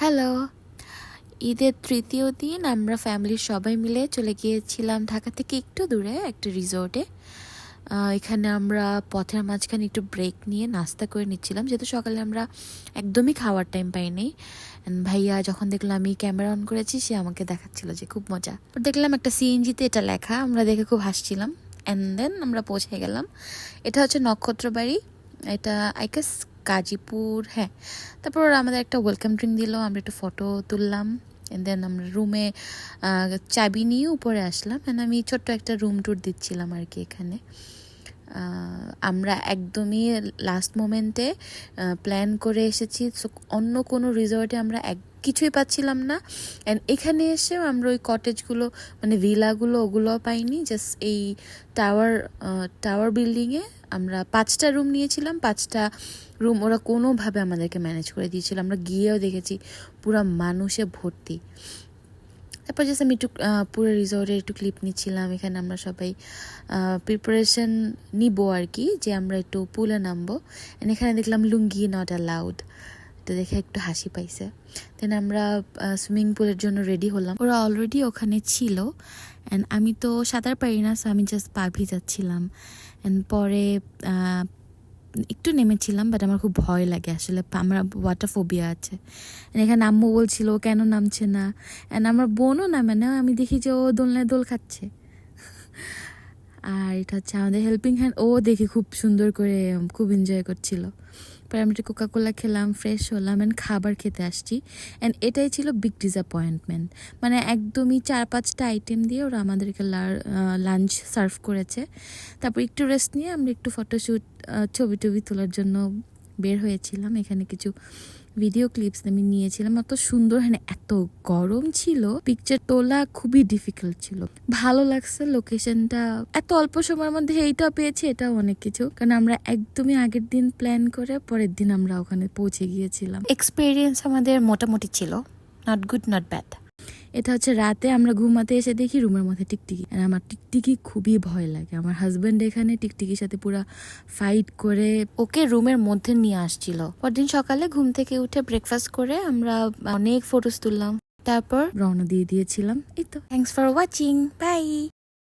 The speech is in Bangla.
হ্যালো। ঈদের তৃতীয় দিন আমরা ফ্যামিলির সবাই মিলে চলে গিয়েছিলাম ঢাকা থেকে একটু দূরে একটা রিসোর্টে। এখানে আমরা পথের মাঝখানে একটু ব্রেক নিয়ে নাস্তা করে নিচ্ছিলাম, যেহেতু সকালে আমরা একদমই খাওয়ার টাইম পাইনি। ভাইয়া যখন দেখলাম আমি ক্যামেরা অন করেছি, সে আমাকে দেখাচ্ছিল যে খুব মজা। দেখলাম একটা সিএনজিতে এটা লেখা, আমরা দেখে খুব হাসছিলাম। অ্যান্ড দেন আমরা পৌঁছে গেলাম। এটা হচ্ছে নক্ষত্রবাড়ি, এটা আই গেস গাজীপুর। হ্যাঁ, তারপর আমাদের একটা ওয়েলকাম ড্রিঙ্ক দিল, আমরা একটু ফটো তুললাম। অ্যান্ড দেন আমরা রুমে চাবি নিয়ে উপরে আসলাম। অ্যান্ড আমি ছোট্ট একটা রুম ট্যুর দিচ্ছিলাম আর কি। এখানে আমরা একদমই লাস্ট মোমেন্টে প্ল্যান করে এসেছি, সো অন্য কোনো রিসর্টে আমরা কিছুই পাচ্ছিলাম না। অ্যান্ড এখানে এসেও আমরা ওই কটেজগুলো মানে ভিলাগুলো ওগুলোও পাইনি। জাস্ট এই টাওয়ার বিল্ডিংয়ে আমরা 5টা রুম নিয়েছিলাম। 5টা রুম ওরা কোনোভাবে আমাদেরকে ম্যানেজ করে দিয়েছিল। আমরা গিয়েও দেখেছি পুরো মানুষে ভর্তি। তারপর জাস্ট আমি একটু পুরো রিসর্টের একটু ক্লিপ নিচ্ছিলাম। এখানে আমরা সবাই প্রিপারেশন নিব আর কি, যে আমরা একটু পুলে নামবো। অ্যান্ড এখানে দেখলাম লুঙ্গি নট অ্যালাউড, এটা দেখে একটু হাসি পাইছে। দেন আমরা সুইমিং পুলের জন্য রেডি হলাম। ওরা অলরেডি ওখানে ছিল। অ্যান্ড আমি তো সাঁতার পারি না, সো আমি জাস্ট পা ভিজাচ্ছিলাম। অ্যান্ড পরে একটু নেমেছিলাম, বাট আমার খুব ভয় লাগে আসলে, আমার ওয়াটার ফোবিয়া আছে। এখানে আম্মু বলছিল কেন নামছে না, অ্যান্ড আমার বোনও নামে না, আমি দেখি যে ও দোলনায় দোল খাচ্ছে। আর এটা হচ্ছে আমাদের হেল্পিং হ্যান্ড, ও দেখি খুব সুন্দর করে খুব এনজয় করছিল। পরে আমি একটু কোকাকোলা খেলাম, ফ্রেশ হলাম, অ্যান্ড খাবার খেতে আসছি। অ্যান্ড এটাই ছিল বিগ ডিসঅ্যাপয়েন্টমেন্ট, মানে একদমই 4-5টা আইটেম দিয়ে ওরা আমাদেরকে লাঞ্চ সার্ভ করেছে। তারপর একটু রেস্ট নিয়ে আমরা একটু ফটোশ্যুট ছবি টবি তোলার জন্য বের হয়েছিলাম। এখানে কিছু ভিডিও ক্লিপস আমি নিয়েছিলাম। এত সুন্দর, হ্যাঁ এত গরম ছিল, পিকচার তোলা খুবই ডিফিকাল্ট ছিল। ভালো লাগছে লোকেশনটা, এত অল্প সময়ের মধ্যে এইটাও পেয়েছি, এটাও অনেক কিছু। কারণ আমরা একদমই আগের দিন প্ল্যান করে পরের দিন আমরা ওখানে পৌঁছে গিয়েছিলাম। এক্সপিরিয়েন্স আমাদের মোটামুটি ছিল, নট গুড নট ব্যাড। এটা হচ্ছে রাতে আমরা ঘুমাতে এসে দেখি রুমের মধ্যে টিকটিকি। আর আমার টিকটিকি খুবই ভয় লাগে। আমার হাজব্যান্ড এখানে টিকটিকির সাথে পুরো ফাইট করে ওকে রুমের মধ্যে নিয়ে আসছিল। পরদিন সকালে ঘুম থেকে উঠে ব্রেকফাস্ট করে আমরা অনেক ফটোস তুললাম, তারপর রওনা দিয়ে দিয়েছিলাম। এই তো, থ্যাংকস ফর ওয়াচিং, বাই।